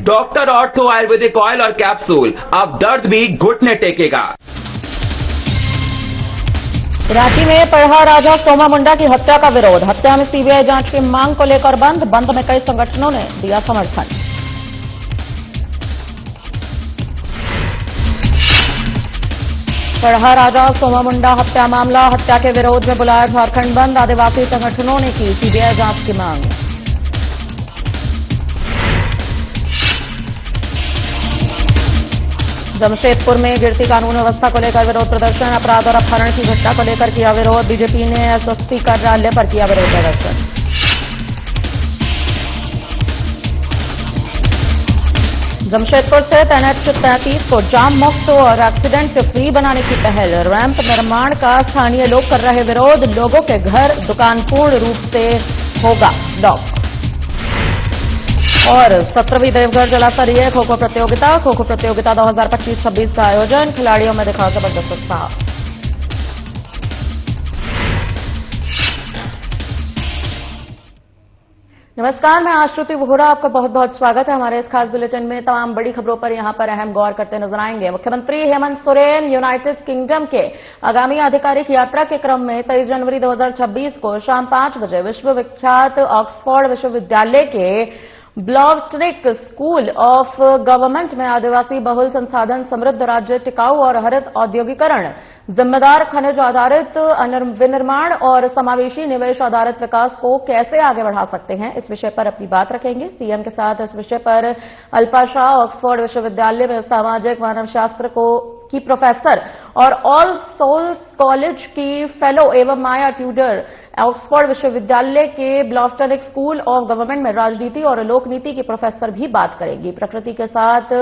Doctor ortho Ayurvedic oil और capsule, अब दर्द भी घुटने टेकेगा। रांची में पढ़ा राजा सोमा मुंडा की हत्या का विरोध। हत्या में सीबीआई जांच की मांग को लेकर बंद में कई संगठनों ने दिया समर्थन। पढ़ा राजा सोमा मुंडा हत्या मामला, हत्या के विरोध में बुलाया झारखंड बंद। आदिवासी संगठनों ने की सीबीआई जांच की मांग। जमशेदपुर में गिरती कानून व्यवस्था को लेकर विरोध प्रदर्शन। अपराध और अपहरण की घटना को लेकर किया विरोध। बीजेपी ने एसएसपी कार्यालय पर किया विरोध प्रदर्शन। जमशेदपुर से NH-33 को जाम मुक्त और एक्सीडेंट से फ्री बनाने की पहल। रैंप निर्माण का स्थानीय लोग कर रहे विरोध। लोगों के घर, दुकान पूर्ण रूप से होगा लॉक। और 17वीं देवघर जलाशय खो खो प्रतियोगिता 2025-26 का आयोजन। खिलाड़ियों में दिखा जबरदस्त उत्साह। नमस्कार, मैं आश्रुति वोहरा, आपका बहुत बहुत स्वागत है हमारे इस खास बुलेटिन में। तमाम बड़ी खबरों पर यहां पर अहम गौर करते नजर आएंगे। मुख्यमंत्री हेमंत सोरेन यूनाइटेड किंगडम के आगामी आधिकारिक यात्रा के क्रम में 23 जनवरी 2026 को शाम 5 बजे विश्वविख्यात ऑक्सफोर्ड विश्वविद्यालय के ब्लॉवटनिक स्कूल ऑफ गवर्नमेंट में आदिवासी बहुल संसाधन समृद्ध राज्य, टिकाऊ और हरित औद्योगिकरण, जिम्मेदार खनिज आधारित विनिर्माण और समावेशी निवेश आधारित विकास को कैसे आगे बढ़ा सकते हैं, इस विषय पर अपनी बात रखेंगे सीएम के साथ। इस विषय पर अल्पा शाह ऑक्सफोर्ड विश्वविद्यालय में सामाजिक मानव शास्त्र की प्रोफेसर और ऑल सोल्स कॉलेज की फेलो एवं माया ट्यूडर ऑक्सफोर्ड विश्वविद्यालय के ब्लॉवटनिक स्कूल ऑफ गवर्नमेंट में राजनीति और लोकनीति की प्रोफेसर भी बात करेंगी। प्रकृति के साथ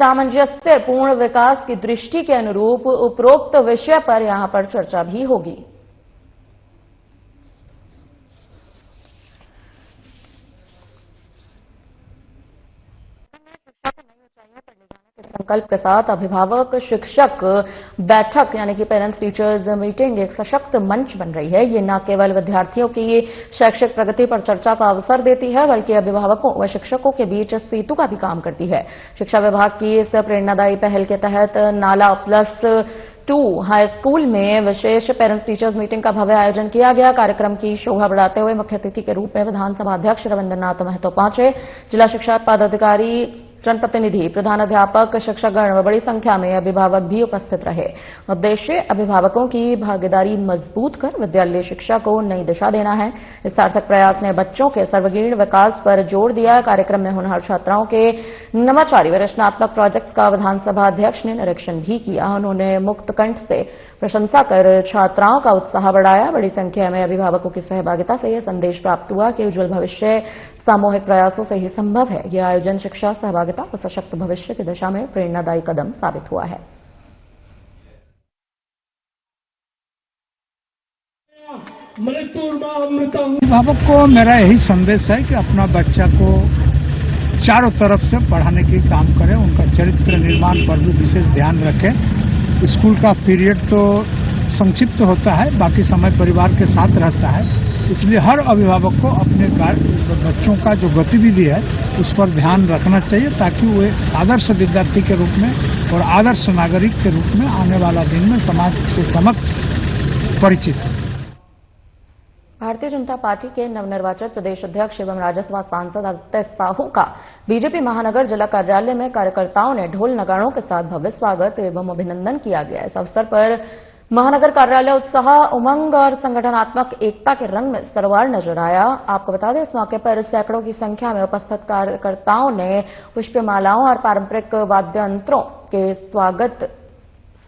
सामंजस्यपूर्ण विकास की दृष्टि के अनुरूप उपरोक्त विषय पर यहां पर चर्चा भी होगी। संकल्प के साथ अभिभावक शिक्षक बैठक यानी कि पेरेंट्स टीचर्स मीटिंग एक सशक्त मंच बन रही है। ये न केवल विद्यार्थियों की शैक्षिक प्रगति पर चर्चा का अवसर देती है, बल्कि अभिभावकों व शिक्षकों के बीच सेतु का भी काम करती है। शिक्षा विभाग की इस प्रेरणादायी पहल के तहत नाला +2 हाई स्कूल में विशेष पेरेंट्स टीचर्स मीटिंग का भव्य आयोजन किया गया। कार्यक्रम की शोभा बढ़ाते हुए मुख्य अतिथि के रूप में विधानसभा अध्यक्ष रविन्द्रनाथ महतो पहुंचे। जिला शिक्षा पदाधिकारी, जनप्रतिनिधि, प्रधानाध्यापक, शिक्षकगण व बड़ी संख्या में अभिभावक भी उपस्थित रहे। उद्देश्य अभिभावकों की भागीदारी मजबूत कर विद्यालय शिक्षा को नई दिशा देना है। इस सार्थक प्रयास ने बच्चों के सर्वगीण विकास पर जोर दिया। कार्यक्रम में होनहार छात्राओं के नवाचारी व रचनात्मक प्रोजेक्ट्स का विधानसभा अध्यक्ष ने निरीक्षण भी किया। उन्होंने मुक्त कंठ से प्रशंसा कर छात्राओं का उत्साह बढ़ाया। बड़ी संख्या में अभिभावकों की सहभागिता से यह संदेश प्राप्त हुआ कि उज्जवल भविष्य सामूहिक प्रयासों से ही संभव है। यह आयोजन शिक्षा, सहभागिता और सशक्त भविष्य की दिशा में प्रेरणादायी कदम साबित हुआ है। अभिभावक को मेरा यही संदेश है कि अपना बच्चा को चारों तरफ से पढ़ाने की काम करें, उनका चरित्र निर्माण पर भी विशेष ध्यान रखें। स्कूल का पीरियड तो संक्षिप्त होता है, बाकी समय परिवार के साथ रहता है, इसलिए हर अभिभावक को अपने बच्चों का जो गतिविधि है उस पर ध्यान रखना चाहिए, ताकि वो एक आदर्श विद्यार्थी के रूप में और आदर्श नागरिक के रूप में आने वाला दिन में समाज के समक्ष परिचित हो। भारतीय जनता पार्टी के नवनिर्वाचित प्रदेश अध्यक्ष एवं राज्यसभा सांसद आदित्य साहू का बीजेपी महानगर जिला कार्यालय में कार्यकर्ताओं ने ढोल नगाड़ों के साथ भव्य स्वागत एवं अभिनंदन किया गया। इस अवसर पर महानगर कार्यालय उत्साह, उमंग और संगठनात्मक एकता के रंग में सरवार नजर आया। आपको बता दें, इस मौके पर सैकड़ों की संख्या में उपस्थित कार्यकर्ताओं ने पुष्पमालाओं और पारंपरिक वाद्य यंत्रों के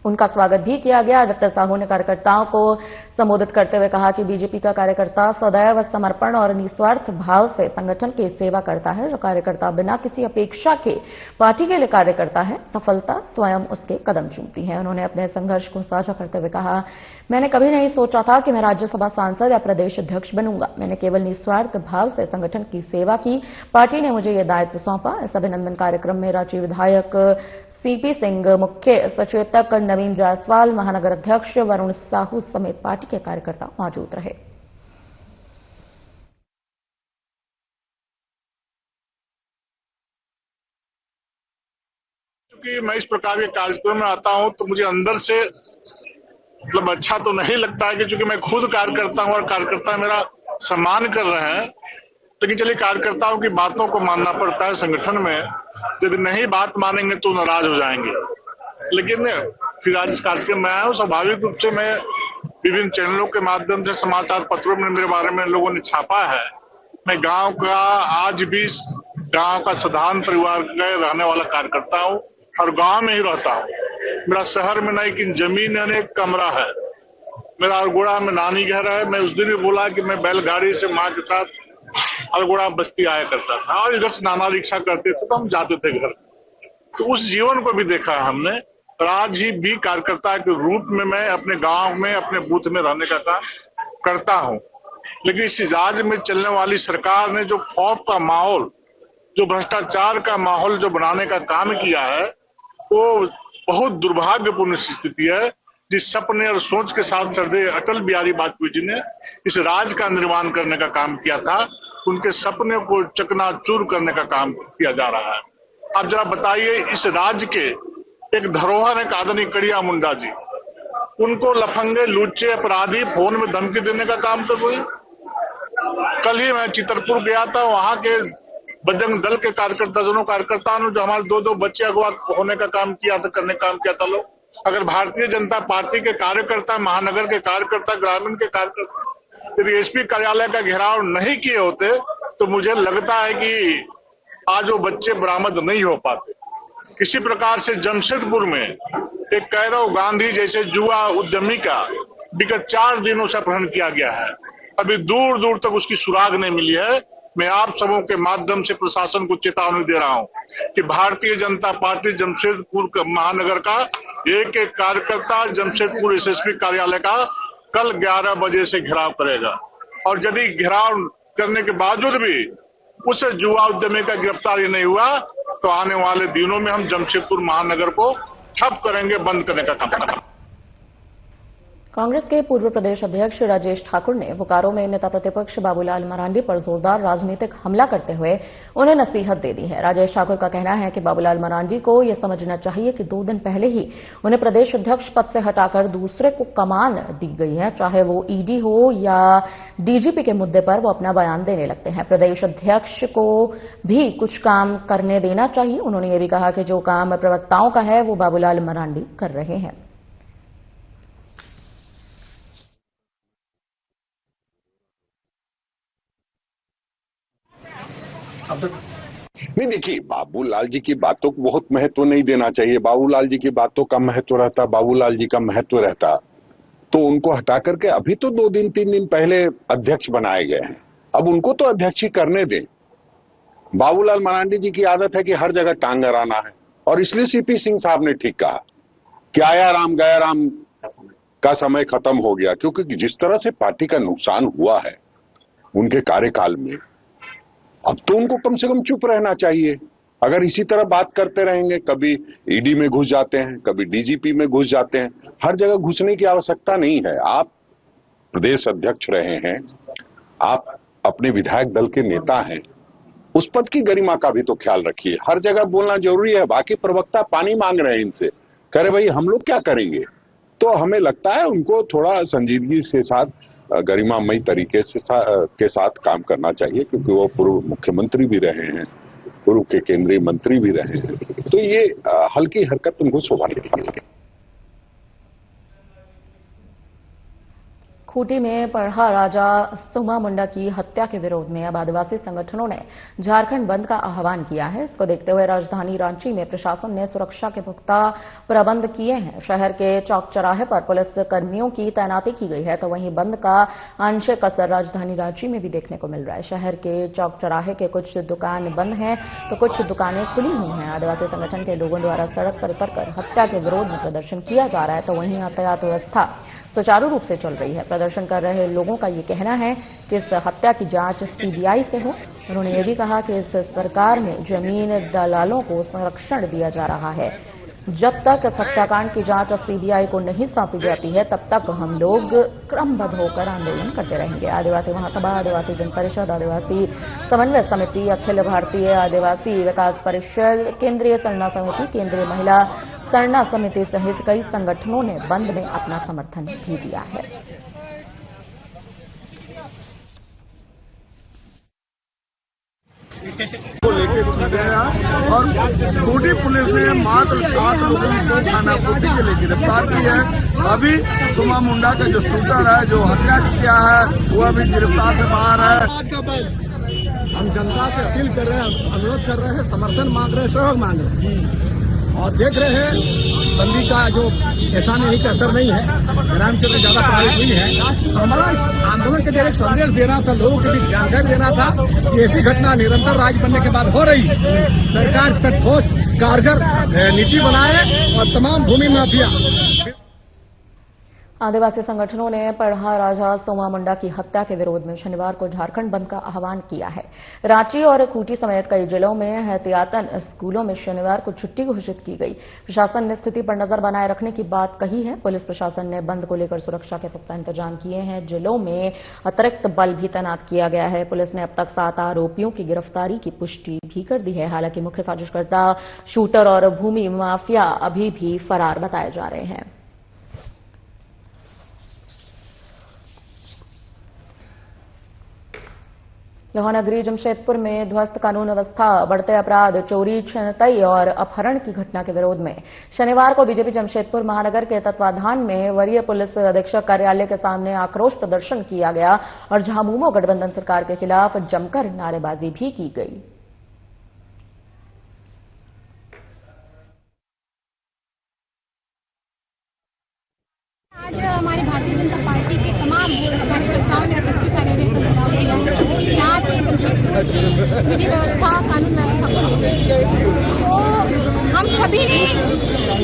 उनका स्वागत भी किया गया। आदित्य साहू ने कार्यकर्ताओं को संबोधित करते हुए कहा कि बीजेपी का कार्यकर्ता सदैव समर्पण और निस्वार्थ भाव से संगठन की सेवा करता है। जो कार्यकर्ता बिना किसी अपेक्षा के पार्टी के लिए कार्य करता है, सफलता स्वयं उसके कदम चूमती है। उन्होंने अपने संघर्ष को साझा करते हुए कहा, मैंने कभी नहीं सोचा था कि मैं राज्यसभा सांसद या प्रदेश अध्यक्ष बनूंगा। मैंने केवल निस्वार्थ भाव से संगठन की सेवा की। पार्टी ने मुझे यह दायित्व सौंपा। इस अभिनंदन कार्यक्रम में रांची विधायक सीपी सिंह, मुख्य सचेतक नवीन जायसवाल, महानगर अध्यक्ष वरुण साहू समेत पार्टी के कार्यकर्ता मौजूद रहे। कि मैं इस प्रकार के कार्यक्रम में आता हूं तो मुझे अंदर से मतलब अच्छा तो नहीं लगता है कि चूंकि मैं खुद कार्यकर्ता हूं और कार्यकर्ता मेरा सम्मान कर रहे हैं, लेकिन चलिए कार्यकर्ताओं की बातों को मानना पड़ता है संगठन में। यदि नहीं बात मानेंगे तो नाराज हो जाएंगे। लेकिन फिर आज इस कार्यक्रम में आया हूं, स्वाभाविक रूप से मैं विभिन्न चैनलों के माध्यम से, समाचार पत्रों में मेरे बारे में लोगों ने छापा है। मैं गांव का, आज भी गांव का साधारण परिवार का रहने वाला कार्यकर्ता हूं और गांव में ही रहता हूं। मेरा शहर में नहीं कि जमीन यानी एक कमरा है। मेरा अरगोड़ा में नानी घर है। मैं उस दिन भी बोला कि मैं बैलगाड़ी से माँ के साथ अरगोड़ा बस्ती आया करता था और इधर से नाना रिक्शा करते थे तो हम जाते थे घर। तो उस जीवन को भी देखा है हमने। और आज ही भी कार्यकर्ता के रूप में मैं अपने गांव में, अपने बूथ में रहने का काम करता हूं। लेकिन इस राज्य में चलने वाली सरकार ने जो खौफ का माहौल, जो भ्रष्टाचार का माहौल जो बनाने का काम किया है, वो बहुत दुर्भाग्यपूर्ण स्थिति है। जिस सपने और सोच के साथ श्रद्धेय अटल बिहारी वाजपेयी जी ने इस राज्य का निर्माण करने का काम किया था, उनके सपने को चकनाचूर करने का काम किया जा रहा है। आप जरा बताइए, इस राज्य के एक धरोहर है आदरणीय कड़िया मुंडा जी, उनको लफंगे, लुच्चे, अपराधी फोन में धमकी देने का काम कर रहे हैं। कल ही मैं चितरपुर गया था, वहां के बजरंग दल के कार्यकर्ताओं ने जो हमारे दो बच्चे अगवा होने का काम किया था, करने का काम किया था लोग। अगर भारतीय जनता पार्टी के कार्यकर्ता, महानगर के कार्यकर्ता, ग्रामीण के कार्यकर्ता यदि एसपी कार्यालय का घेराव नहीं किए होते तो मुझे लगता है कि आज वो बच्चे बरामद नहीं हो पाते। किसी प्रकार से जमशेदपुर में एक कैरव गांधी जैसे युवा उद्यमी का विगत 4 दिनों से अपहरण किया गया है। अभी दूर दूर तक उसकी सुराग नहीं मिली है। मैं आप सबों के माध्यम से प्रशासन को चेतावनी दे रहा हूं कि भारतीय जनता पार्टी जमशेदपुर महानगर का एक एक कार्यकर्ता जमशेदपुर एसएसपी कार्यालय का कल 11 बजे से घेराव करेगा। और यदि घेराव करने के बावजूद भी उस युवा उद्यमी का गिरफ्तारी नहीं हुआ तो आने वाले दिनों में हम जमशेदपुर महानगर को ठप करेंगे, बंद करने का काम करेंगे। कांग्रेस के पूर्व प्रदेश अध्यक्ष राजेश ठाकुर ने बोकारो में नेता प्रतिपक्ष बाबूलाल मरांडी पर जोरदार राजनीतिक हमला करते हुए उन्हें नसीहत दे दी है। राजेश ठाकुर का कहना है कि बाबूलाल मरांडी को यह समझना चाहिए कि 2 दिन पहले ही उन्हें प्रदेश अध्यक्ष पद से हटाकर दूसरे को कमान दी गई है। चाहे वो ईडी हो या डीजीपी के मुद्दे पर वो अपना बयान देने लगते हैं। प्रदेश अध्यक्ष को भी कुछ काम करने देना चाहिए। उन्होंने ये भी कहा कि जो काम प्रवक्ताओं का है वो बाबूलाल मरांडी कर रहे हैं। नहीं, देखिए, बाबूलाल जी की बातों को बहुत महत्व नहीं देना चाहिए। बाबूलाल जी की बातों का महत्व रहता, बाबूलाल जी का महत्व रहता तो उनको हटा करके अभी तो 2 दिन 3 दिन पहले अध्यक्ष बनाए गए हैं, अब उनको तो अध्यक्ष ही करने दें। बाबूलाल मरांडी जी की आदत है कि हर जगह टांग अड़ाना है और इसलिए सीपी सिंह साहब ने ठीक कहा कि आया राम गया राम का समय खत्म हो गया, क्योंकि जिस तरह से पार्टी का नुकसान हुआ है उनके कार्यकाल में, अब तो उनको कम से कम चुप रहना चाहिए। अगर इसी तरह बात करते रहेंगे, कभी ईडी में घुस जाते हैं, कभी डीजीपी में घुस जाते हैं, हर जगह घुसने की आवश्यकता नहीं है। आप प्रदेश अध्यक्ष रहे हैं, आप अपने विधायक दल के नेता हैं, उस पद की गरिमा का भी तो ख्याल रखिए। हर जगह बोलना जरूरी है। बाकी प्रवक्ता पानी मांग रहे हैं इनसे, कह रहे भाई हम लोग क्या करेंगे। तो हमें लगता है उनको थोड़ा संजीदगी के साथ, गरिमामयी तरीके से के साथ काम करना चाहिए, क्योंकि वो पूर्व मुख्यमंत्री भी रहे हैं, पूर्व के केंद्रीय मंत्री भी रहे हैं। तो ये हल्की हरकत उनको स्वाभाविक है। खूंटी में पढ़ा राजा सुमा मुंडा की हत्या के विरोध में अब आदिवासी संगठनों ने झारखंड बंद का आह्वान किया है। इसको देखते हुए राजधानी रांची में प्रशासन ने सुरक्षा के पुख्ता प्रबंध किए हैं। शहर के चौक चौराहे पर पुलिस कर्मियों की तैनाती की गई है, तो वहीं बंद का आंशिक असर राजधानी रांची में भी देखने को मिल रहा है। शहर के चौक चौराहे के कुछ दुकान बंद हैं तो कुछ दुकानें खुली हुई हैं। आदिवासी संगठन के लोगों द्वारा सड़क पर उतरकर हत्या के विरोध में प्रदर्शन किया जा रहा है, तो वहीं यातायात व्यवस्था सुचारू रूप से चल रही है। प्रदर्शन कर रहे लोगों का ये कहना है कि इस हत्या की जांच सीबीआई से हो। उन्होंने ये भी कहा कि इस सरकार में जमीन दलालों को संरक्षण दिया जा रहा है। जब तक इस हत्याकांड की जांच सीबीआई को नहीं सौंपी जाती है तब तक हम लोग क्रमबद्ध होकर आंदोलन करते रहेंगे। आदिवासी महासभा, आदिवासी जन परिषद, आदिवासी समन्वय समिति, अखिल भारतीय आदिवासी विकास परिषद, केंद्रीय सरना समिति, केंद्रीय महिला सरना समिति सहित कई संगठनों ने बंद में अपना समर्थन भी दिया है। को लेके गया और खूंटी पुलिस ने मात्र 7 लोगों को थाना खूंटी के लिए गिरफ्तार की है। अभी सुमा मुंडा का जो शूटर है, जो हत्या किया है, वो अभी गिरफ्तार से बाहर है। हम जनता से अपील कर रहे हैं, अनुरोध कर रहे हैं, समर्थन मांग रहे हैं, सहयोग मांग रहे हैं और देख रहे हैं बंदी का जो ऐसा नहीं कि असर नहीं है, ग्राम से ज्यादा प्रभावित हुई है। हमारा आंदोलन के लिए एक संदेश देना था, लोगों के बीच जानकारी देना था कि ऐसी घटना निरंतर राज्य बनने के बाद हो रही है। सरकार इस पर ठोस कारगर नीति बनाए और तमाम भूमि माफिया। आदिवासी संगठनों ने पढ़ा राजा सोमा मुंडा की हत्या के विरोध में शनिवार को झारखंड बंद का आह्वान किया है। रांची और खूंटी समेत कई जिलों में एहतियातन स्कूलों में शनिवार को छुट्टी घोषित की गई। प्रशासन ने स्थिति पर नजर बनाए रखने की बात कही है। पुलिस प्रशासन ने बंद को लेकर सुरक्षा के पुख्ता इंतजाम किए हैं। जिलों में अतिरिक्त बल भी तैनात किया गया है। पुलिस ने अब तक 7 आरोपियों की गिरफ्तारी की पुष्टि भी कर दी है। हालांकि मुख्य साजिशकर्ता शूटर और भूमि माफिया अभी भी फरार बताए जा रहे हैं। लोहानगरी जमशेदपुर में ध्वस्त कानून व्यवस्था, बढ़ते अपराध, चोरी, छिनतई और अपहरण की घटना के विरोध में शनिवार को बीजेपी जमशेदपुर महानगर के तत्वाधान में वरीय पुलिस अधीक्षक कार्यालय के सामने आक्रोश प्रदर्शन किया गया और झामुमो गठबंधन सरकार के खिलाफ जमकर नारेबाजी भी की गई। आज हमारी भारतीय जनता पार्टी के तमाम कार्यकर्ताओं ने एसएसपी कार्यालय का घेराव किया। यहाँ के जमशेदपुर की विधि व्यवस्था, कानून व्यवस्था को लेकर तो हम सभी ने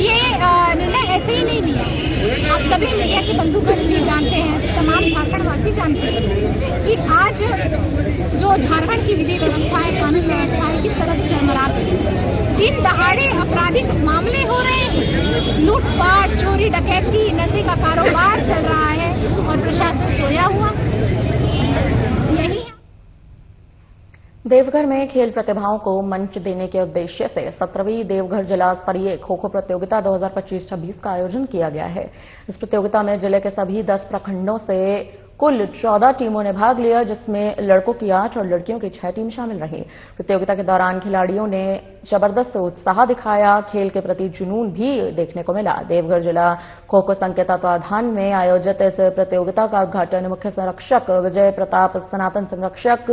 ये निर्णय ऐसे ही नहीं लिया। आप सभी मीडिया के बंधुगण भी जानते हैं, तमाम झारखंडवासी जानते हैं कि आज जो झारखंड की विधि व्यवस्था है, कानून व्यवस्था है, किस तरह से चरमरा गई है। दिन दहाड़े आपराधिक मामले हो रहे हैं, लूटपाट, चोरी, डकैती, नशे का कारोबार चल रहा है और प्रशासन सोया हुआ। यही है। देवघर में खेल प्रतिभाओं को मंच देने के उद्देश्य से 17वीं देवघर जिला स्तरीय खो-खो प्रतियोगिता 2025-26 का आयोजन किया गया है। इस प्रतियोगिता में जिले के सभी 10 प्रखंडों से कुल 14 टीमों ने भाग लिया, जिसमें लड़कों की 8 और लड़कियों की 6 टीम शामिल रही। प्रतियोगिता के दौरान खिलाड़ियों ने जबरदस्त उत्साह दिखाया। खेल के प्रति जुनून भी देखने को मिला। देवघर जिला खो खो संघ के तत्वाधान में आयोजित इस प्रतियोगिता का उद्घाटन मुख्य संरक्षक विजय प्रताप, सनातन संरक्षक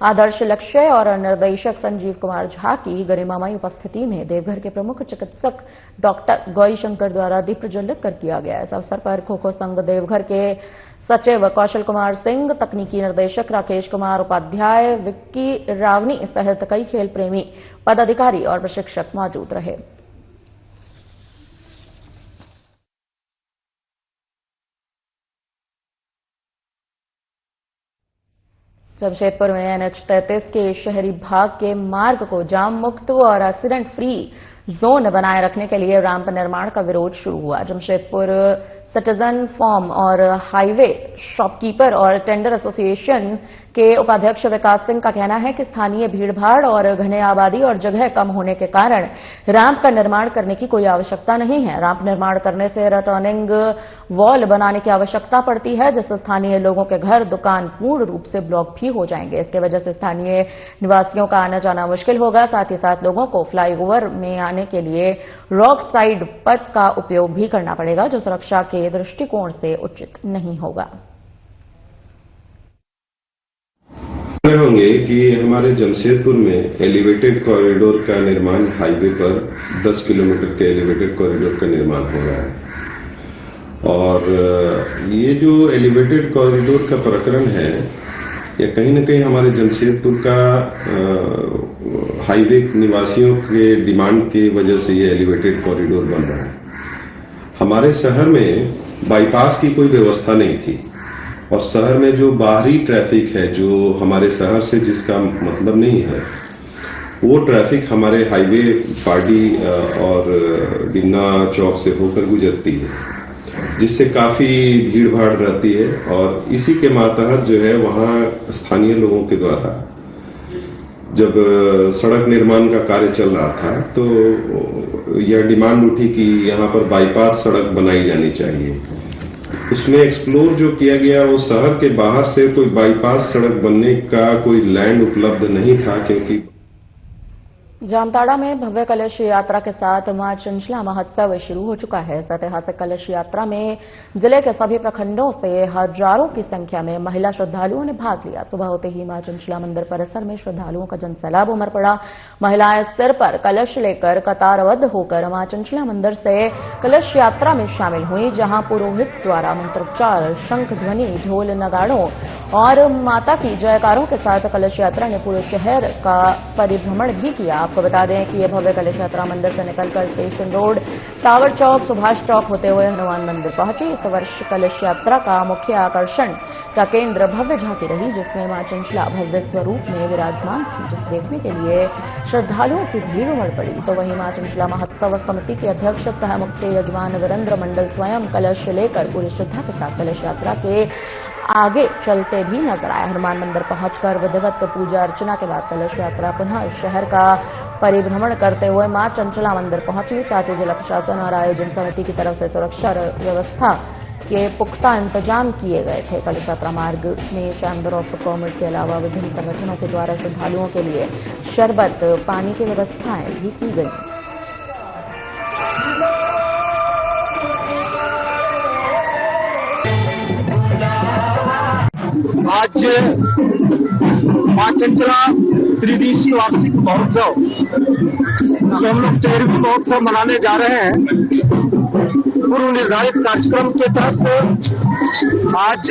आदर्श लक्ष्य और निर्देशक संजीव कुमार झा की गरिमामयी उपस्थिति में देवघर के प्रमुख चिकित्सक डॉक्टर गौरी शंकर द्वारा दीप प्रज्वलित कर किया गया। इस अवसर पर खो खो संघ देवघर के सचिव कौशल कुमार सिंह, तकनीकी निर्देशक राकेश कुमार उपाध्याय, विक्की रावनी सहित कई खेल प्रेमी पदाधिकारी और प्रशिक्षक मौजूद रहे। जमशेदपुर में NH-33 के शहरी भाग के मार्ग को जाम मुक्त और एक्सीडेंट फ्री जोन बनाए रखने के लिए रैंप निर्माण का विरोध शुरू हुआ। जमशेदपुर सिटीजन फॉर्म और हाईवे शॉपकीपर और टेंडर एसोसिएशन के उपाध्यक्ष विकास सिंह का कहना है कि स्थानीय भीड़भाड़ और घने आबादी और जगह कम होने के कारण रैंप का निर्माण करने की कोई आवश्यकता नहीं है। रैंप निर्माण करने से रिटर्निंग वॉल बनाने की आवश्यकता पड़ती है, जिससे स्थानीय लोगों के घर, दुकान पूर्ण रूप से ब्लॉक भी हो जाएंगे। इसके वजह से स्थानीय निवासियों का आना जाना मुश्किल होगा। साथ ही साथ लोगों को फ्लाईओवर में आने के लिए रॉक साइड पथ का उपयोग भी करना पड़ेगा, जो सुरक्षा के दृष्टिकोण से उचित नहीं होगा। होंगे कि हमारे जमशेदपुर में एलिवेटेड कॉरिडोर का निर्माण, हाईवे पर 10 किलोमीटर के एलिवेटेड कॉरिडोर का निर्माण हो रहा है और ये जो एलिवेटेड कॉरिडोर का प्रकरण है, ये कहीं न कहीं हमारे जमशेदपुर का हाईवे निवासियों के डिमांड की वजह से ये एलिवेटेड कॉरिडोर बन रहा है। हमारे शहर में बाईपास की कोई व्यवस्था नहीं थी और शहर में जो बाहरी ट्रैफिक है, जो हमारे शहर से जिसका मतलब नहीं है, वो ट्रैफिक हमारे हाईवे पार्टी और बिन्ना चौक से होकर गुजरती है, जिससे काफी भीड़ भाड़ रहती है। और इसी के मातहत जो है वहां स्थानीय लोगों के द्वारा जब सड़क निर्माण का कार्य चल रहा था तो यह डिमांड उठी कि यहां पर बाईपास सड़क बनाई जानी चाहिए। उसमें एक्सप्लोर जो किया गया वो शहर के बाहर से कोई बाईपास सड़क बनने का कोई लैंड उपलब्ध नहीं था, क्योंकि जामताड़ा में भव्य कलश यात्रा के साथ मां चंचला महोत्सव शुरू हो चुका है। इस ऐतिहासिक कलश यात्रा में जिले के सभी प्रखंडों से हजारों की संख्या में महिला श्रद्धालुओं ने भाग लिया। सुबह होते ही मां चंचला मंदिर परिसर में श्रद्धालुओं का जनसैलाब उमड़ पड़ा। महिलाएं सिर पर कलश लेकर कतारबद्ध होकर मां चंचला मंदिर से कलश यात्रा में शामिल हुई, जहां पुरोहित द्वारा मंत्रोच्चार, शंख ध्वनि, ढोल नगाड़ों और माता की जयकारों के साथ कलश यात्रा ने पूरे शहर का परिभ्रमण भी किया। आपको बता दें कि यह भव्य कलश यात्रा मंदिर से निकलकर स्टेशन रोड, टावर चौक, सुभाष चौक होते हुए हनुमान मंदिर पहुंची। इस वर्ष कलश यात्रा का मुख्य आकर्षण का केंद्र भव्य झांकी रही, जिसमें मां चंचला भव्य स्वरूप में विराजमान थी, जिसे देखने के लिए श्रद्धालुओं की भीड़ उमड़ पड़ी। तो वहीं मां चंचला महोत्सव समिति के अध्यक्ष सह मुख्य यजमान वीरेंद्र मंडल स्वयं कलश लेकर पूरी श्रद्धा के साथ कलश यात्रा के आगे चलते भी नजर आए। हनुमान मंदिर पहुंचकर विधिवत पूजा अर्चना के बाद कलश यात्रा पुनः शहर का परिभ्रमण करते हुए मां चंचला मंदिर पहुंची। साथ ही जिला प्रशासन और आयोजन समिति की तरफ से सुरक्षा व्यवस्था के पुख्ता इंतजाम किए गए थे। कलश यात्रा मार्ग में चैम्बर ऑफ कॉमर्स के अलावा विभिन्न संगठनों के द्वारा श्रद्धालुओं के लिए शरबत, पानी की व्यवस्थाएं भी की गई। आज मां चंचला त्रिदिवसीय वार्षिक महोत्सव जो हम लोग 13वीं महोत्सव मनाने जा रहे हैं, पूर्व निर्धारित कार्यक्रम के तहत आज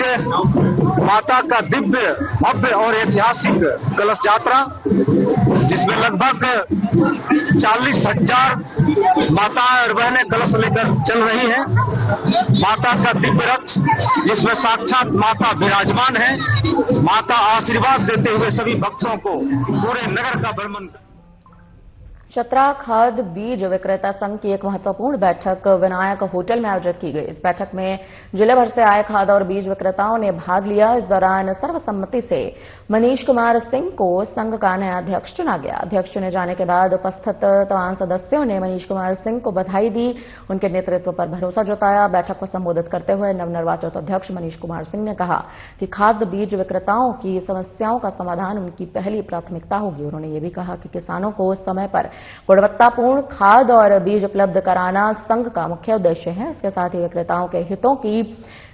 माता का दिव्य, भव्य और ऐतिहासिक कलश यात्रा, जिसमें लगभग 40,000 माताएं और बहनें कलश लेकर चल रही हैं। माता का दिव्य रथ, जिसमें साक्षात माता विराजमान है, माता आशीर्वाद देते हुए सभी भक्तों को पूरे नगर का भ्रमण। चतरा खाद बीज विक्रेता संघ की एक महत्वपूर्ण बैठक विनायक होटल में आयोजित की गई। इस बैठक में जिले भर से आए खाद और बीज विक्रेताओं ने भाग लिया। इस दौरान सर्वसम्मति से मनीष कुमार सिंह को संघ का नया अध्यक्ष चुना गया। अध्यक्ष चुने जाने के बाद उपस्थित तमाम सदस्यों ने मनीष कुमार सिंह को बधाई दी, उनके नेतृत्व पर भरोसा जताया। बैठक को संबोधित करते हुए नवनिर्वाचित अध्यक्ष मनीष कुमार सिंह ने कहा कि खाद बीज विक्रेताओं की समस्याओं का समाधान उनकी पहली प्राथमिकता होगी। उन्होंने ये भी कहा कि किसानों को समय पर गुणवत्तापूर्ण खाद और बीज उपलब्ध कराना संघ का मुख्य उद्देश्य है। इसके साथ ही विक्रेताओं के हितों की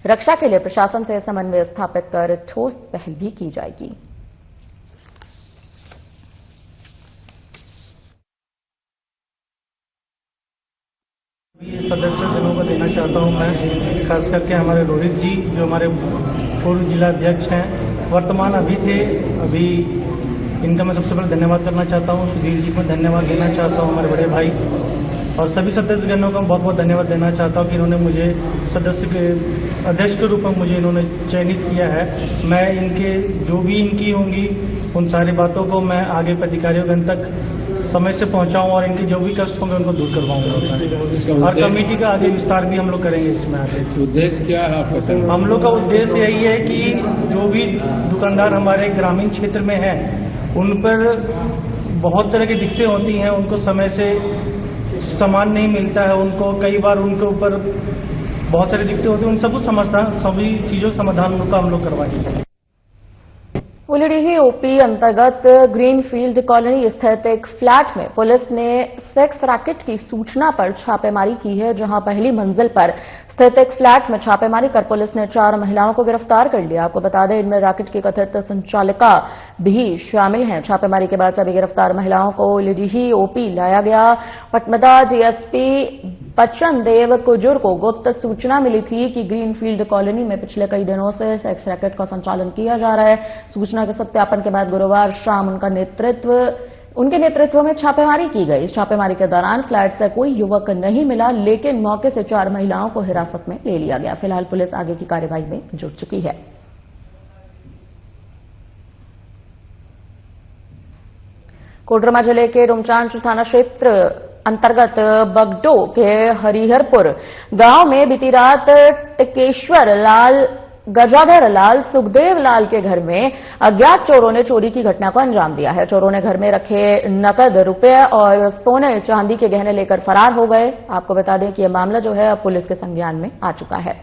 रक्षा के लिए प्रशासन से समन्वय स्थापित कर ठोस पहल भी की जाएगी। सदस्यजनों को देना चाहता हूं मैं, खास करके हमारे रोहित जी जो हमारे पूर्व जिला अध्यक्ष हैं, वर्तमान अभी इनका मैं सबसे पहले धन्यवाद करना चाहता हूं। सुधीर जी को धन्यवाद देना चाहता हूं, हमारे बड़े भाई, और सभी सदस्यगणों को बहुत बहुत धन्यवाद देना चाहता हूं कि इन्होंने मुझे सदस्य के अध्यक्ष के रूप में मुझे इन्होंने चयनित किया है। मैं इनके जो भी इनकी होंगी उन सारी बातों को मैं आगे अधिकारियों तक समय से पहुंचाऊं और इनके जो भी कष्ट होंगे उनको दूर करवाऊंगा। और कमेटी का आगे विस्तार भी हम लोग करेंगे। इसमें आगे उद्देश्य क्या है आपका? हम लोग का उद्देश्य यही है कि जो भी दुकानदार हमारे ग्रामीण क्षेत्र में हैं, उन पर बहुत तरह की दिक्कतें होती हैं, उनको समय से सामान नहीं मिलता है, उनको कई बार उनके ऊपर बहुत सारी दिक्कतें होती हैं, उन सभी चीजों का समाधान उनका हम लोग करवाएंगे। उलडीही ओपी अंतर्गत ग्रीनफील्ड कॉलोनी स्थित एक फ्लैट में पुलिस ने सेक्स रैकेट की सूचना पर छापेमारी की है, जहां पहली मंजिल पर स्थित एक फ्लैट में छापेमारी कर पुलिस ने 4 महिलाओं को गिरफ्तार कर लिया। आपको बता दें इनमें रैकेट की कथित संचालिका भी शामिल हैं। छापेमारी के बाद सभी गिरफ्तार महिलाओं को उलडीही ओपी लाया गया। पटमदा डीएसपी बच्चन देव कुजूर को गुप्त सूचना मिली थी कि ग्रीनफील्ड कॉलोनी में पिछले कई दिनों से सेक्स रैकेट का संचालन किया जा रहा है। सूचना के सत्यापन के बाद गुरुवार शाम उनके नेतृत्व में छापेमारी की गई। इस छापेमारी के दौरान फ्लैट से कोई युवक नहीं मिला, लेकिन मौके से 4 महिलाओं को हिरासत में ले लिया गया। फिलहाल पुलिस आगे की कार्रवाई में जुट चुकी है। कोडरमा जिले के रुमचांच थाना क्षेत्र अंतर्गत बगडो के हरिहरपुर गांव में बीती रात टिकेश्वर लाल, गजाधर लाल, सुखदेव लाल के घर में अज्ञात चोरों ने चोरी की घटना को अंजाम दिया है। चोरों ने घर में रखे नकद रुपए और सोने चांदी के गहने लेकर फरार हो गए। आपको बता दें कि यह मामला जो है अब पुलिस के संज्ञान में आ चुका है।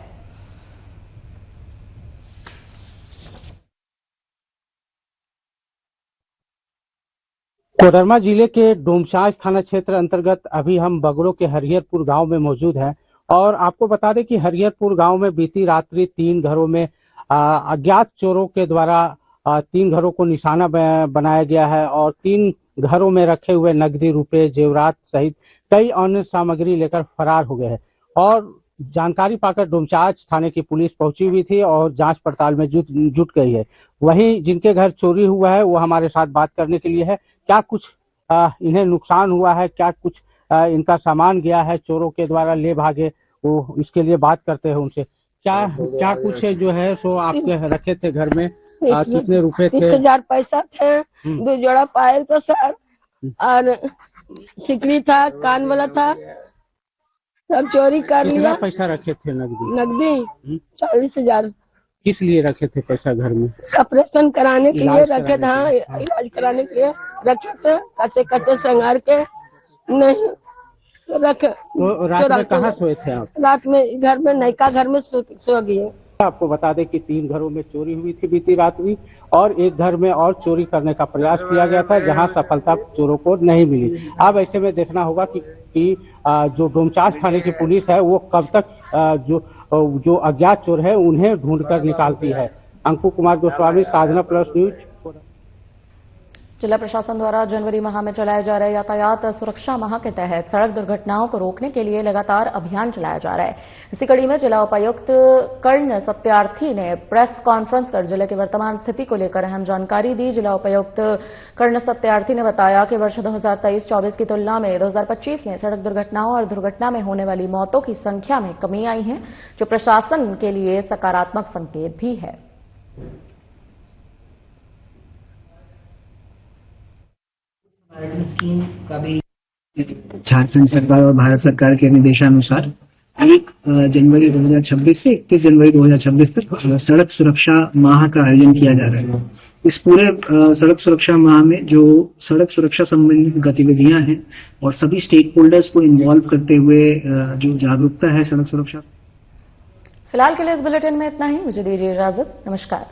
कोडरमा जिले के डोमचांच थाना क्षेत्र अंतर्गत अभी हम बगड़ो के हरिहरपुर गांव में मौजूद हैं और आपको बता दें कि हरिहरपुर गांव में बीती रात्रि 3 घरों में अज्ञात चोरों के द्वारा 3 घरों को निशाना बनाया गया है और 3 घरों में रखे हुए नकदी, रुपए, जेवरात सहित कई अन्य सामग्री लेकर फरार हो गए हैं। और जानकारी पाकर डोमचांच थाने की पुलिस पहुंची हुई थी और जांच पड़ताल में जुट गई है। वहीं जिनके घर चोरी हुआ है वो हमारे साथ बात करने के लिए है। क्या कुछ इन्हें नुकसान हुआ है, क्या कुछ इनका सामान गया है चोरों के द्वारा ले भागे, वो इसके लिए बात करते हैं उनसे। क्या कुछ है जो है सो आपके रखे थे घर में, कितने रुपए थे? 1000 पैसा थे, 2 जोड़ा पायल था सर, और सिकड़ी था, कान वाला था, सब चोरी कर लिया। कितना पैसा रखे थे? नकदी 40,000। किस लिए रखे थे पैसा घर में? ऑपरेशन कराने के लिए रखे थे। हाँ, इलाज कराने के लिए रखे थे, कच्चे कच्चे संगार के नहीं रखे। तो रात में कहाँ सोए थे आप? रात में घर में, नयका घर में सो गए। आपको बता दें कि 3 घरों में चोरी हुई थी बीती रात्रि और एक घर में और चोरी करने का प्रयास किया गया था जहां सफलता चोरों को नहीं मिली। अब ऐसे में देखना होगा कि जो डोमचांच थाने की पुलिस है वो कब तक जो अज्ञात चोर है उन्हें ढूंढकर निकालती है। अंकुर कुमार गोस्वामी, साधना प्लस न्यूज। जिला प्रशासन द्वारा जनवरी माह में चलाए जा रहे यातायात सुरक्षा माह के तहत सड़क दुर्घटनाओं को रोकने के लिए लगातार अभियान चलाया जा रहा है। इसी कड़ी में जिला उपायुक्त कर्ण सत्यार्थी ने प्रेस कॉन्फ्रेंस कर जिले की वर्तमान स्थिति को लेकर अहम जानकारी दी। जिला उपायुक्त कर्ण सत्यार्थी ने बताया कि वर्ष 2023-24 की तुलना में 2025 में सड़क दुर्घटनाओं और दुर्घटना में होने वाली मौतों की संख्या में कमी आई है, जो प्रशासन के लिए सकारात्मक संकेत भी है। स्कीम का भी झारखंड सरकार और भारत सरकार के निर्देशानुसार 1 जनवरी 2026 से 31 जनवरी 2026 तक सड़क सुरक्षा माह का आयोजन किया जा रहा है। इस पूरे सड़क सुरक्षा माह में जो सड़क सुरक्षा संबंधित गतिविधियां हैं और सभी स्टेक होल्डर्स को इन्वॉल्व करते हुए जो जागरूकता है सड़क सुरक्षा। फिलहाल के लिए इस बुलेटिन में इतना ही। मुझे दीजिए इजाजत। नमस्कार।